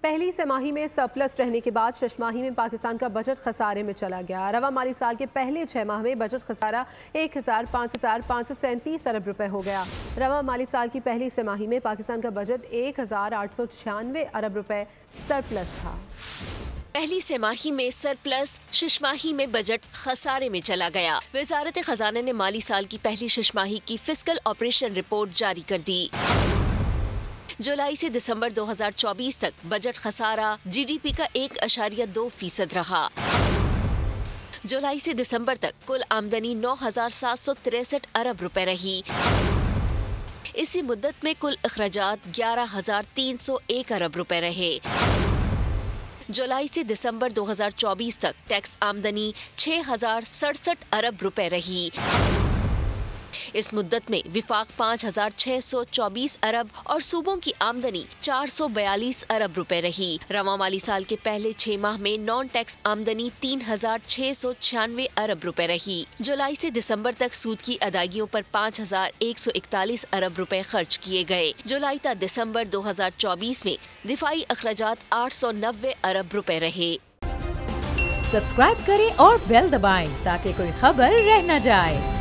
पहली तिमाही में सरप्लस रहने के बाद छमाही में पाकिस्तान का बजट खसारे में चला गया। रवा माली साल के पहले 6 माह में बजट खसारा 1,537 अरब रुपए हो गया। रवा माली साल की पहली तिमाही में पाकिस्तान का बजट 1,896 अरब रुपए सरप्लस था। पहली तिमाही में सरप्लस, छमाही में बजट खसारे में चला गया। वजारत खजाना ने माली साल की पहली छमाही की फिस्कल ऑपरेशन रिपोर्ट जारी कर दी। जुलाई से दिसंबर 2024 तक बजट खसारा GDP का 1.2% रहा। जुलाई से दिसंबर तक कुल आमदनी 9,763 अरब रुपए रही। इसी मुद्दत में कुल अखराजात 11,301 अरब रुपए रहे। जुलाई से दिसंबर 2024 तक टैक्स आमदनी 6,067 अरब रुपए रही। इस मुद्दत में विफाक 5,624 अरब और सूबों की आमदनी 442 अरब रुपए रही। रवा माली साल के पहले 6 माह में नॉन टैक्स आमदनी 3,696 अरब रुपए रही। जुलाई से दिसंबर तक सूद की अदायगियों पर 5,141 अरब रुपए खर्च किए गए। जुलाई तक दिसंबर 2024 में दिफाई अखराजात 890 अरब रुपए रहे। सब्सक्राइब करें और बेल दबाएं ताकि कोई खबर रह न जाए।